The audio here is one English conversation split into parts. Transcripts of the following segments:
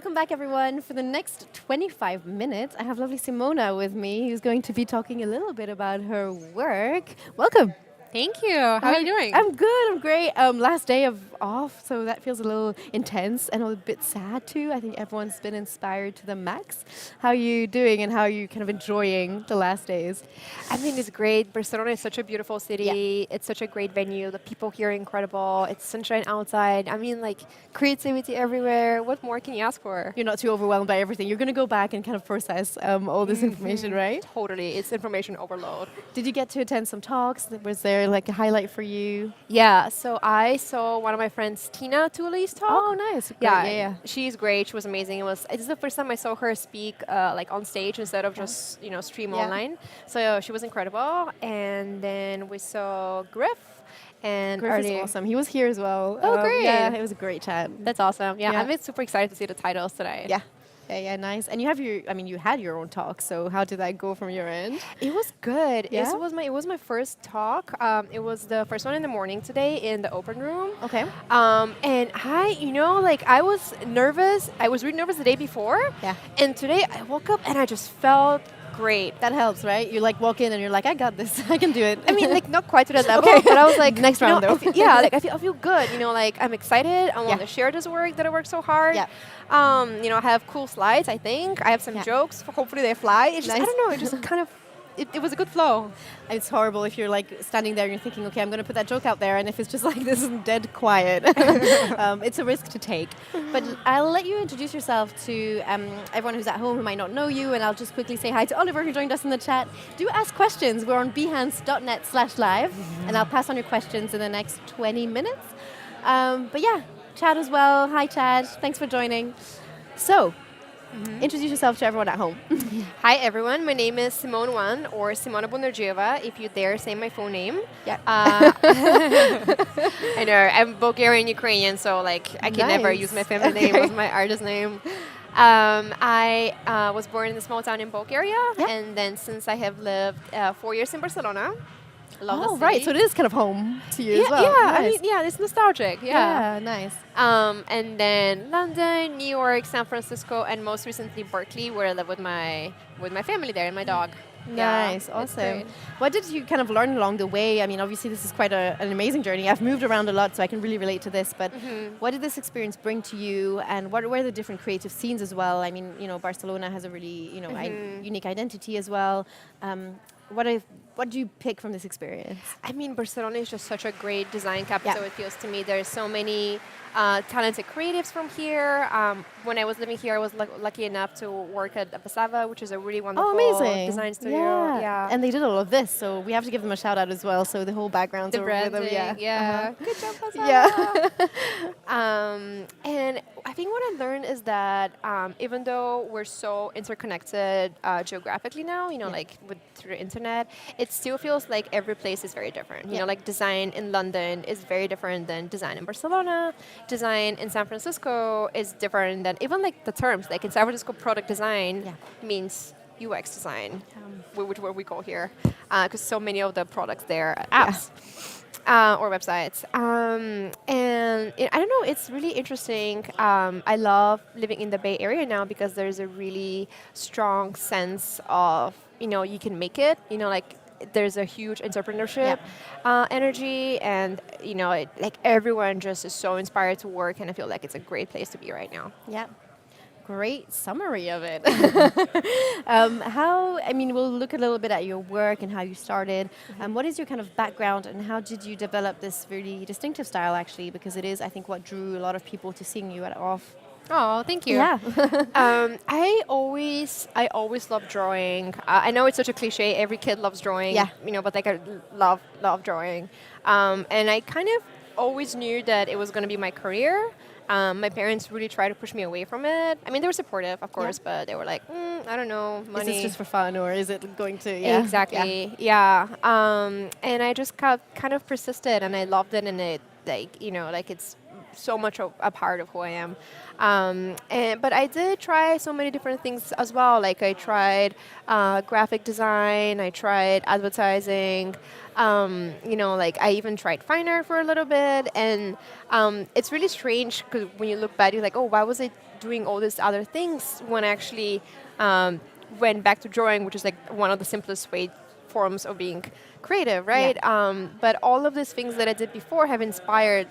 welcome back, everyone. For the next 25 minutes, I have lovely Simona with me, who's going to be talking a little bit about her work. Welcome. Thank you. How are you doing? I'm good. I'm great. Last day of off, so that feels a little intense and a bit sad too. I think everyone's been inspired to the max. How are you doing, and how are you kind of enjoying the last days? I mean, it's great. Barcelona is such a beautiful city. Yeah. It's such a great venue. The people here are incredible. It's sunshine outside. I mean, like, creativity everywhere. What more can you ask for? You're not too overwhelmed by everything. You're going to go back and kind of process all this information, right? Totally. It's information overload. Did you get to attend some talks? Was there like a highlight for you? Yeah, so I saw one of my friends, Tina Tooley's talk. Oh, nice. Great. Yeah. She's great. She was amazing. It's the first time I saw her speak like on stage instead of just stream online. So she was incredible. And then we saw Griff. And Griff is awesome. He was here as well. Oh, great. Yeah, it was a great chat. That's awesome. Yeah, I'm super excited to see the titles today. Yeah, nice. And you had your own talk. So how did that go from your end? It was good. Yeah? It was my first talk. It was the first one in the morning today in the open room. Okay. And I was nervous. I was really nervous the day before. Yeah. And today I woke up and I just felt great. That helps, right? You like walk in and you're like, I got this. I can do it. I mean, like not quite to that level, but I was like, next round though. I feel good. Like I'm excited. I want to share this work that I worked so hard. Yeah. I have cool slides. I think I have some jokes. Hopefully they fly. It's just, nice. I don't know. It just kind of. It was a good flow. It's horrible if you're like standing there and you're thinking, okay, I'm going to put that joke out there, and if it's just like this is dead quiet, it's a risk to take. But I'll let you introduce yourself to everyone who's at home who might not know you, and I'll just quickly say hi to Oliver who joined us in the chat. Do ask questions. We're on behance.net/live, and I'll pass on your questions in the next 20 minutes. But yeah, Chad as well. Hi, Chad. Thanks for joining. So. Introduce yourself to everyone at home. Hi, everyone. My name is Simoneone, or Simona Bundergieva, if you dare say my full name. Yeah. I know. I'm Bulgarian Ukrainian, so like I can never use my family name as my artist name. I was born in a small town in Bulgaria, and then since I have lived 4 years in Barcelona. Love the city. Right. So it is kind of home to you as well. Yeah, nice. I mean, it's nostalgic. Yeah, nice. And then London, New York, San Francisco, and most recently Berkeley, where I live with my family there and my dog. Nice, awesome. What did you kind of learn along the way? I mean, obviously this is quite an amazing journey. I've moved around a lot, so I can really relate to this. But what did this experience bring to you, and what were the different creative scenes as well? I mean, Barcelona has a really unique identity as well. What do you pick from this experience? I mean, Barcelona is just such a great design capital. It feels to me. There's so many talented creatives from here. When I was living here, I was lucky enough to work at Immersive, which is a really wonderful design studio. Yeah. And they did all of this, so we have to give them a shout out as well. So the whole background's over with them. Yeah. Good job, Immersive. Yeah. And I think what I learned is that even though we're so interconnected geographically now, like through the internet, it still feels like every place is very different. Like design in London is very different than design in Barcelona. Design in San Francisco is different than even like the terms. Like in San Francisco, product design means UX design, which what we call here, because so many of the products there are apps. Or websites. And I don't know, it's really interesting. I love living in the Bay Area now because there's a really strong sense of, you can make it, like there's a huge entrepreneurship energy, and like everyone just is so inspired to work, and I feel like it's a great place to be right now. Yeah. Great summary of it. We'll look a little bit at your work and how you started. What is your kind of background, and how did you develop this really distinctive style, actually? Because it is, I think, what drew a lot of people to seeing you at OFF. Oh, thank you. Yeah. I always love drawing. I know it's such a cliche. Every kid loves drawing. Yeah. But like I love drawing. And I kind of always knew that it was going to be my career. My parents really tried to push me away from it. I mean, they were supportive, of course, but they were like, I don't know, money. Is this just for fun, or is it going to... Exactly, yeah. And I just kind of persisted, and I loved it, and it, it's so much of a part of who I am. But I did try so many different things as well. Like I tried graphic design, I tried advertising. Like I even tried fine art for a little bit, and it's really strange because when you look back, you're like, oh, why was I doing all these other things when I actually went back to drawing, which is like one of the simplest forms of being creative, right? Yeah. But all of these things that I did before have inspired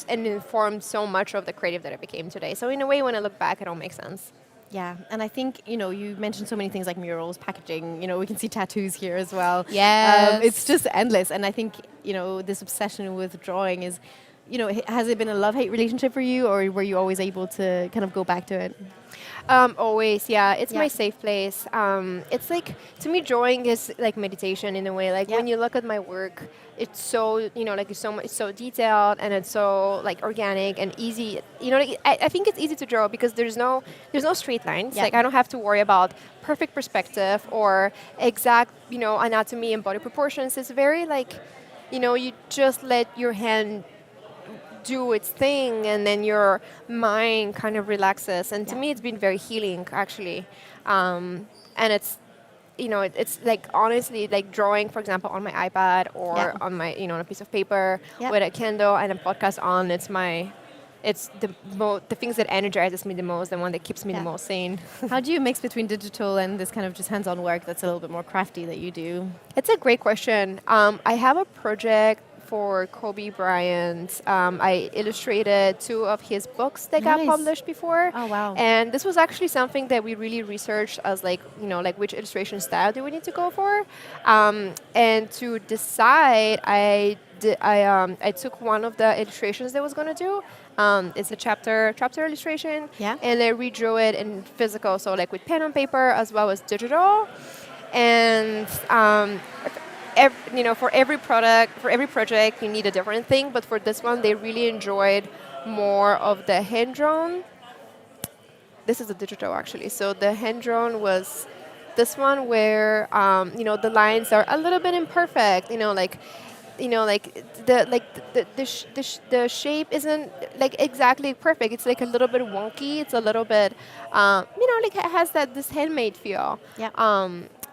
and informed so much of the creative that I became today. So in a way, when I look back, it all makes sense. Yeah, and I think, you mentioned so many things like murals, packaging, we can see tattoos here as well. Yes. It's just endless. And I think, this obsession with drawing is, has it been a love-hate relationship for you, or were you always able to kind of go back to it? Always, yeah. It's Yeah. my safe place. It's like, to me, drawing is like meditation in a way. Like Yeah. when you look at my work, it's so, like it's so much, it's so detailed and it's so like organic and easy. Like, I think it's easy to draw because there's no straight lines. Yeah. Like I don't have to worry about perfect perspective or exact, anatomy and body proportions. It's very like, you just let your hand do its thing and then your mind kind of relaxes, and to me it's been very healing actually. And it's like honestly like drawing, for example, on my iPad or on my on a piece of paper with a candle and a podcast on. It's the things that energizes me the most, the one that keeps me the most sane. How do you mix between digital and this kind of just hands-on work that's a little bit more crafty that you do? It's a great question. I have a project for Kobe Bryant. I illustrated 2 of his books that got published before. Oh, wow. And this was actually something that we really researched as like which illustration style do we need to go for. And to decide, I took one of the illustrations that I was going to do. It's a chapter illustration. Yeah. And I redrew it in physical, so like with pen and paper as well as digital. And for every project, you need a different thing. But for this one, they really enjoyed more of the hand drawn. This is a digital actually. So the hand drawn was this one where the lines are a little bit imperfect. The shape isn't like exactly perfect. It's like a little bit wonky. It's a little bit like it has this handmade feel. Yeah.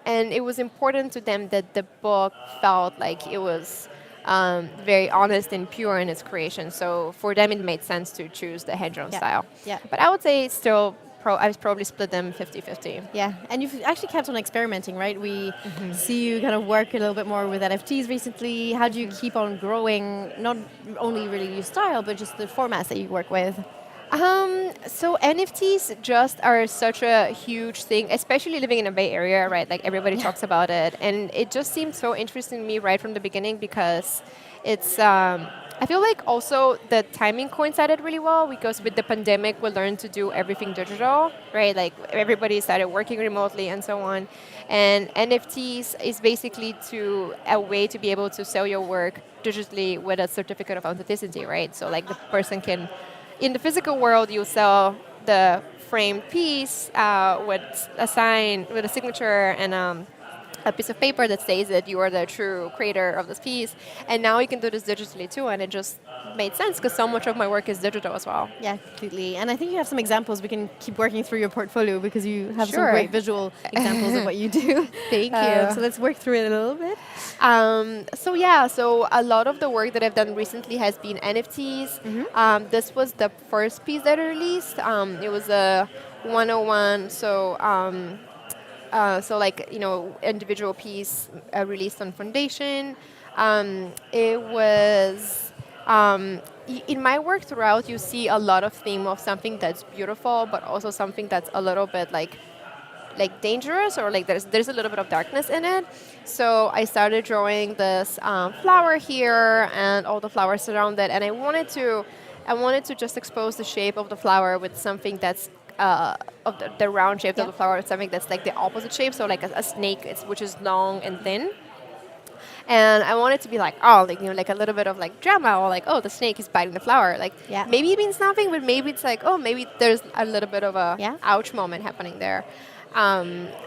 And it was important to them that the book felt like it was very honest and pure in its creation. So for them, it made sense to choose the hand-drawn style. Yeah. But I would say it's still, I've probably split them 50-50. Yeah, and you've actually kept on experimenting, right? We see you kind of work a little bit more with NFTs recently. How do you keep on growing, not only really your style, but just the formats that you work with? So NFTs just are such a huge thing, especially living in a Bay Area, right? Like everybody talks about it, and it just seemed so interesting to me right from the beginning because it's. I feel like also the timing coincided really well because with the pandemic we learned to do everything digital, right? Like everybody started working remotely and so on, and NFTs is basically a way to be able to sell your work digitally with a certificate of authenticity, right? So like the person can. In the physical world, you sell the framed piece with a sign, with a signature, and a piece of paper that says that you are the true creator of this piece. And now you can do this digitally too, and it just made sense because so much of my work is digital as well. Yeah, completely. And I think you have some examples. We can keep working through your portfolio because you have some great visual examples of what you do. Thank you. So let's work through it a little bit. So a lot of the work that I've done recently has been NFTs. This was the first piece that I released. It was a 101, individual piece released on Foundation. It was in my work throughout. You see a lot of theme of something that's beautiful, but also something that's a little bit like dangerous, or like there's a little bit of darkness in it. So I started drawing this flower here and all the flowers around it, and I wanted to just expose the shape of the flower with something that's of the round shape of the flower, with something that's like the opposite shape, so like a snake, which is long and thin. And I want it to be like, like a little bit of like drama, or like, oh, the snake is biting the flower. Like, maybe it means nothing, but maybe it's like, oh, maybe there's a little bit of a ouch moment happening there.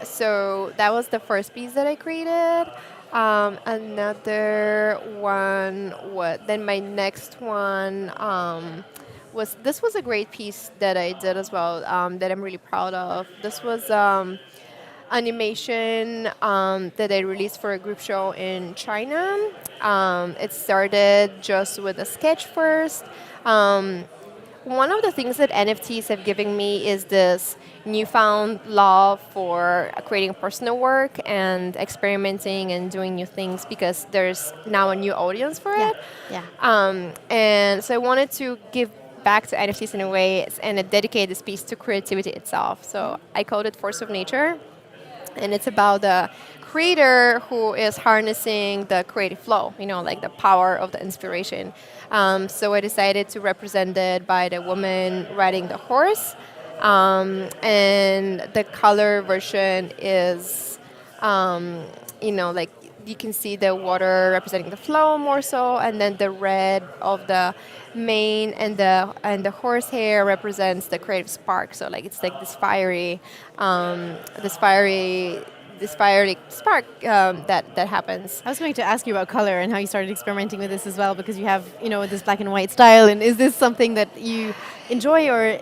So that was the first piece that I created. Another one, then my next one, this was a great piece that I did as well, that I'm really proud of. This was animation that I released for a group show in China. It started just with a sketch first. Um, One of the things that NFTs have given me is this newfound love for creating personal work and experimenting and doing new things because there's now a new audience for Yeah. it. Yeah. And so I wanted to give back to NFTs in a way and dedicate this piece to creativity itself. So I called it Force of Nature, and it's about the creator who is harnessing the creative flow, like the power of the inspiration. So I decided to represent it by the woman riding the horse, and the color version is, like you can see the water representing the flow more so, and then the red of the mane and the horsehair represents the creative spark. So like it's like this fiery spark that happes. I was going to ask you about color and how you started experimenting with this as well, because you have, this black and white style. And is this something that you enjoy, or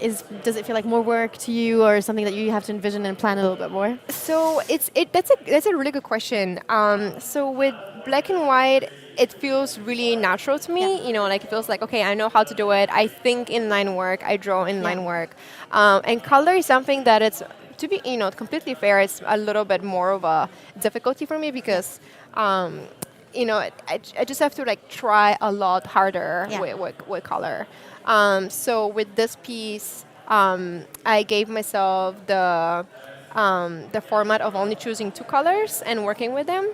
does it feel like more work to you, or something that you have to envision and plan a little bit more? So that's a really good question. So with black and white, it feels really natural to me. Yeah. Like it feels like, okay, I know how to do it. I think inline work. I draw inline Yeah. work. And color is something that it's, to be completely fair, it's a little bit more of a difficulty for me because I just have to like try a lot harder Yeah. with color. So with this piece, I gave myself the format of only choosing 2 colors and working with them.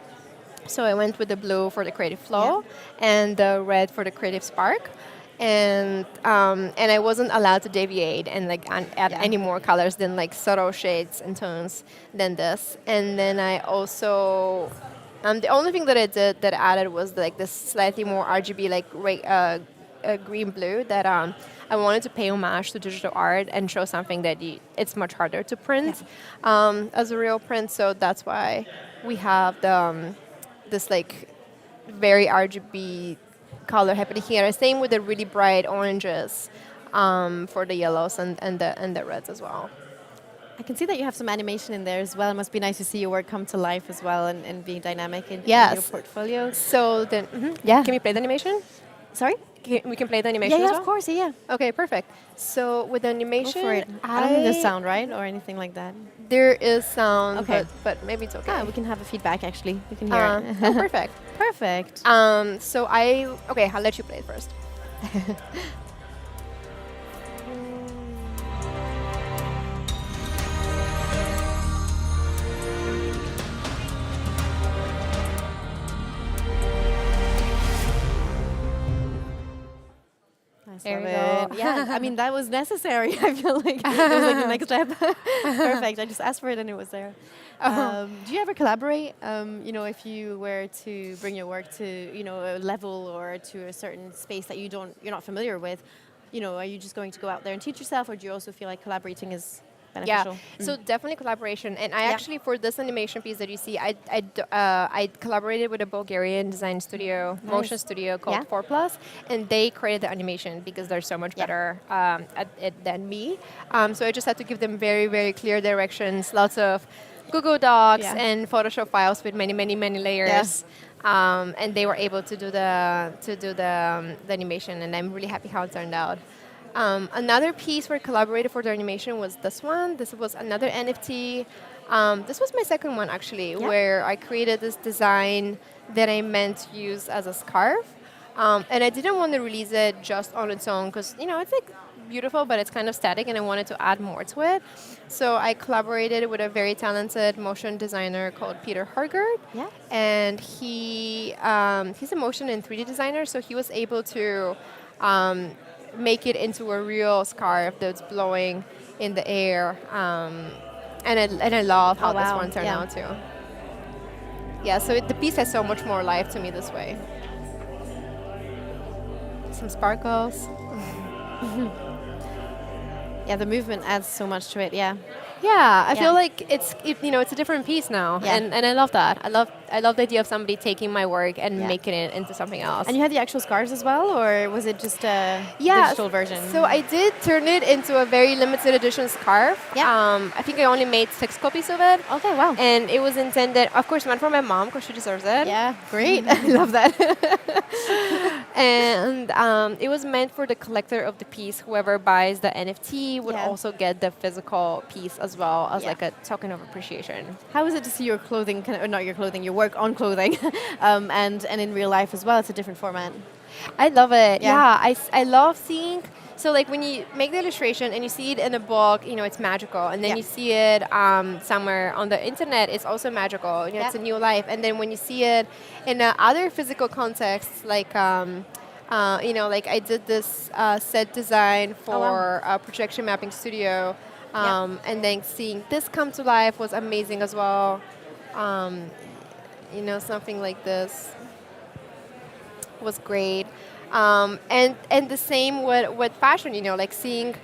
So I went with the blue for the creative flow and the red for the creative spark. And I wasn't allowed to deviate and like add any more colors than like subtle shades and tones than this. And then I also the only thing that I did that I added was like this slightly more RGB like green blue that I wanted to pay homage to digital art and show something that it's much harder to print as a real print. So that's why we have the this like very RGB color happening here. Same with the really bright oranges for the yellows and the reds as well. I can see that you have some animation in there as well. It must be nice to see your work come to life as well and being dynamic in your portfolio. So then, can we play the animation? Sorry? We can play the animation Yeah, as well? of course, yeah. Okay, perfect. So with the animation, Go for it. I don't think there's sound, right? Or anything like that. There is sound, Okay. but maybe it's okay. We can have a feedback, actually. We can hear it. Oh, perfect. Perfect. So I'll let you play it first. There we go. Yeah, I mean, that was necessary. I feel like that was like the next step. Perfect. I just asked for it and it was there. Do you ever collaborate? If you were to bring your work to, a level or to a certain space that you're not familiar with, are you just going to go out there and teach yourself, or do you also feel like collaborating is beneficial? Yeah, so definitely collaboration. And I actually, for this animation piece that you see, I collaborated with a Bulgarian design studio, motion studio called 4+, and they created the animation because they're so much better at it than me. So I just had to give them very, very clear directions, lots of Google Docs and Photoshop files with many, many, many layers. And they were able to do the animation, and I'm really happy how it turned out. Another piece where I collaborated for the animation was this one. This was another NFT. This was my second one, actually, where I created this design that I meant to use as a scarf. And I didn't want to release it just on its own because, it's like beautiful, but it's kind of static, and I wanted to add more to it. So I collaborated with a very talented motion designer called Peter Hargard. Yeah. And he's a motion and 3D designer, so he was able to make it into a real scarf that's blowing in the air, and I love how this one turned out too. Yeah, so the piece has so much more life to me this way. Some sparkles. Yeah, the movement adds so much to it. Yeah. Yeah, I Yeah. feel like it's a different piece now, Yeah. and I love that. I love the idea of somebody taking my work and Yeah. making it into something else. And you had the actual scarves as well, or was it just a Yeah, digital version? so I did turn it into a very limited edition scarf. Yeah. I think I only made 6 copies of it. Okay, wow. And it was intended, of course, one for my mom because she deserves it. Yeah, great. I love that. And it was meant for the collector of the piece. Whoever buys the NFT would Yeah. also get the physical piece as well as Yeah. like a token of appreciation. How is it to see your clothing, or not your clothing, your work on clothing, and in real life as well? It's a different format. I love it. Yeah. Yeah, I love seeing. So like when you make the illustration and you see it in a book, it's magical, and then Yeah. you see it somewhere on the internet, it's also magical. It's a new life, and then when you see it in other physical contexts, like like I did this set design for a projection mapping studio, and then seeing this come to life was amazing as well. Something like this was great. And the same with fashion, like seeing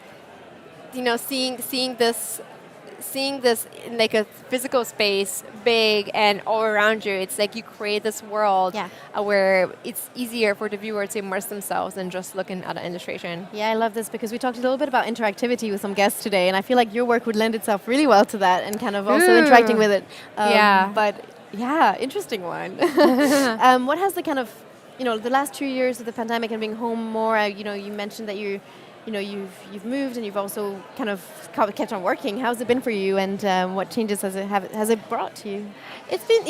this in like a physical space, big and all around you. It's like you create this world where it's easier for the viewer to immerse themselves than just looking at an illustration. Yeah, I love this because we talked a little bit about interactivity with some guests today, and I feel like your work would lend itself really well to that and kind of also interacting with it. But yeah, interesting one. What has the kind of, the last 2 years of the pandemic and being home more, you mentioned that you've moved and you've also kind of kept on working. How's it been for you, and what changes has it brought to you? It's been,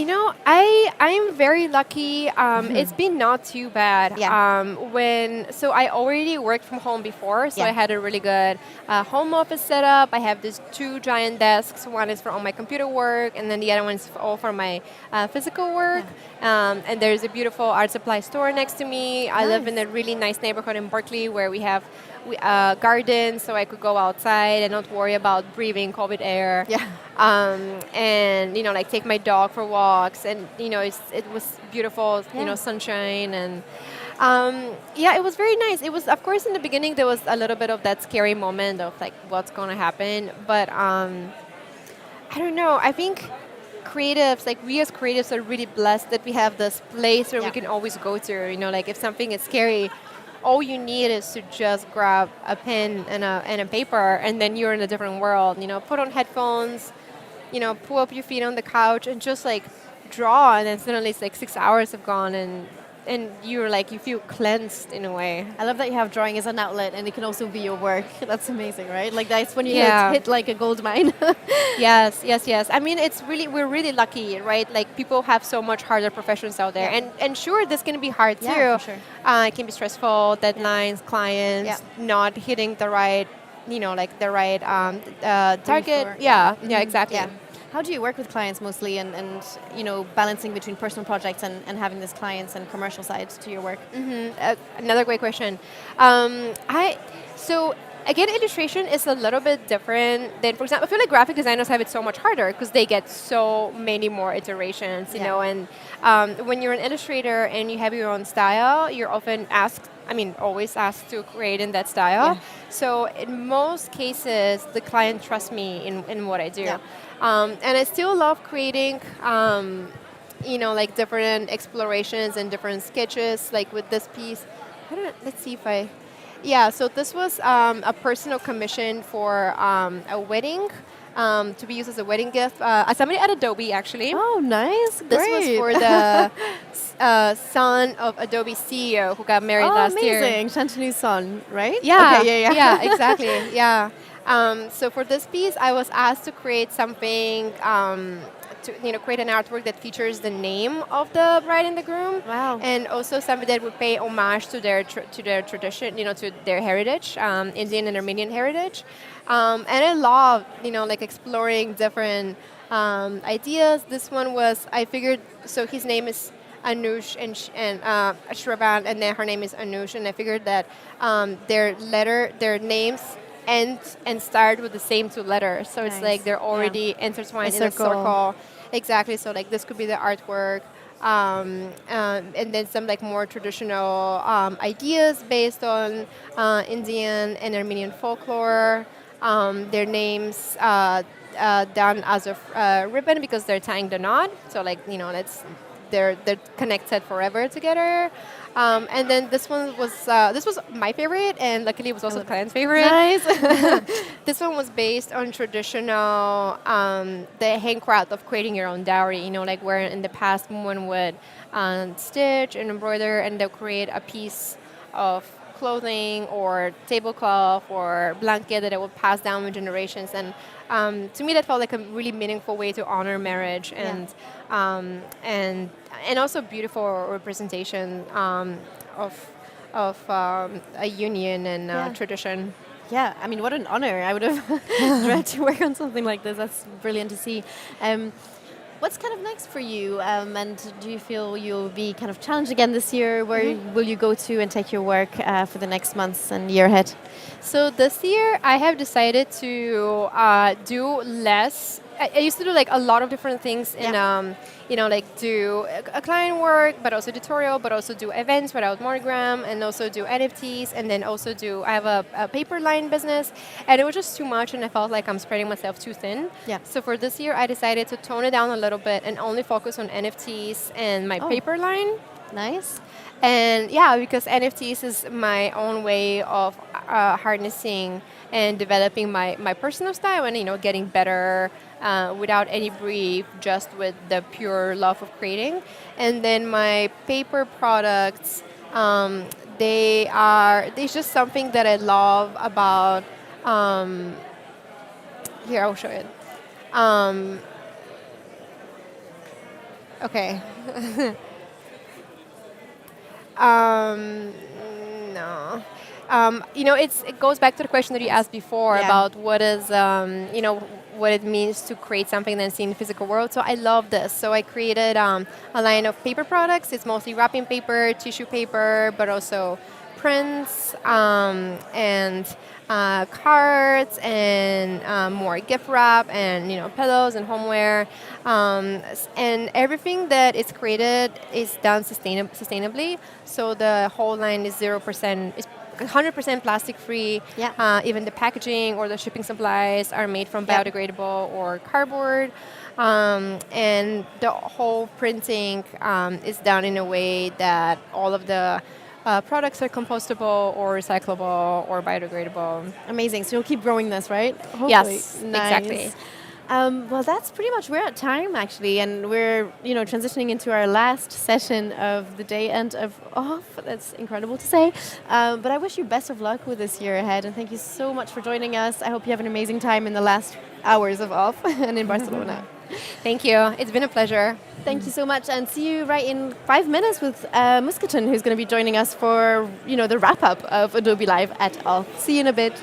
I am very lucky. It's been not too bad. Yeah. So I already worked from home before, so Yeah. I had a really good home office setup. I have these 2 giant desks. One is for all my computer work, and then the other one is all for my physical work. And there's a beautiful art supply store next to me. I live in a really nice neighborhood in Berkeley where we have garden, so I could go outside and not worry about breathing COVID air. Yeah. And like take my dog for walks, and it was beautiful. Sunshine, and it was very nice. It was, of course, in the beginning there was a little bit of that scary moment of like what's gonna happen, but I don't know. I think creatives, like we as creatives, are really blessed that we have this place where we can always go to. Like if something is scary, all you need is to just grab a pen and a paper, and then you're in a different world. Put on headphones, pull up your feet on the couch, and just like draw, and then suddenly it's like 6 hours have gone, and you're like, you feel cleansed in a way. I love that you have drawing as an outlet, and it can also be your work. That's amazing, right? Like that's when you hit like a gold mine. Yes. I mean, we're really lucky, right? Like people have so much harder professions out there, and sure, this can be hard too. Yeah, for sure. It can be stressful, deadlines, clients, not hitting the right, the right target. Yeah, exactly. Yeah. How do you work with clients mostly, and balancing between personal projects and having this clients and commercial side to your work? Another great question. So again, illustration is a little bit different than, for example, I feel like graphic designers have it so much harder because they get so many more iterations, and when you're an illustrator and you have your own style, you're often always asked to create in that style. So in most cases, the client trusts me in what I do. And I still love creating, like different explorations and different sketches, like with this piece. Let's see if I... Yeah, so this was a personal commission for a wedding, to be used as a wedding gift. Somebody at Adobe, actually. Oh, nice. Great. This was for the son of Adobe's CEO who got married last year. Amazing. Chantanu's son, right? Yeah, okay, yeah, exactly, yeah. So for this piece, I was asked to create something, to create an artwork that features the name of the bride and the groom. Wow. And also something that would pay homage to their tradition, to their heritage, Indian and Armenian heritage. And I love, like exploring different ideas. This one was, I figured, so his name is Anush and Shravan, and then her name is Anush, and I figured that their names end and start with the same 2 letters, so it's like they're already intertwined in a circle. Exactly. So like this could be the artwork, and then some like more traditional ideas based on Indian and Armenian folklore. Their names done as a ribbon because they're tying the knot. So like, you know, they're connected forever together. And then this was my favorite, and luckily it was also Client's favorite. Nice. This one was based on traditional, the handcraft of creating your own dowry. You know, like where in the past one would stitch and embroider, and they'll create a piece of clothing or tablecloth or blanket that it would pass down with generations. And to me, that felt like a really meaningful way to honor marriage and also beautiful representation of a union and tradition. Yeah, I mean, what an honor. I would have dreamt to work on something like this. That's brilliant to see. What's kind of next for you? And do you feel you'll be kind of challenged again this year? Where will you go to and take your work for the next months and year ahead? So this year, I have decided to do less. I used to do like a lot of different things in, you know, like do a client work, but also tutorial, but also do events without monogram, and also do NFTs, and then also I have a paper line business, and it was just too much, and I felt like I'm spreading myself too thin. Yeah. So for this year, I decided to tone it down a little bit and only focus on NFTs and my paper line. Nice. And yeah, because NFTs is my own way of harnessing and developing my personal style, and, you know, getting better without any brief, just with the pure love of creating. And then my paper products, there's just something that I love about, here, I'll show it. Okay. No. You know, it goes back to the question that you asked before about what is, you know, what it means to create something that's in the physical world. So I love this. So I created a line of paper products. It's mostly wrapping paper, tissue paper, but also prints and cards and more gift wrap and, you know, pillows and homeware. And everything that is created is done sustainably. So the whole line is 0%, is 100% plastic free. Even the packaging or the shipping supplies are made from biodegradable or cardboard. And the whole printing is done in a way that all of the products are compostable or recyclable or biodegradable. Amazing. So you'll keep growing this, right? Hopefully. Yes, Nice. exactly. Well, that's pretty much, we're at time actually, and we're, you know, transitioning into our last session of the day and of OFF. That's incredible to say. But I wish you best of luck with this year ahead, and thank you so much for joining us. I hope you have an amazing time in the last hours of OFF and in Barcelona. Thank you. It's been a pleasure. Thank you so much, and see you right in 5 minutes with Muscatine, who's going to be joining us for, you know, the wrap up of Adobe Live at OFF. See you in a bit.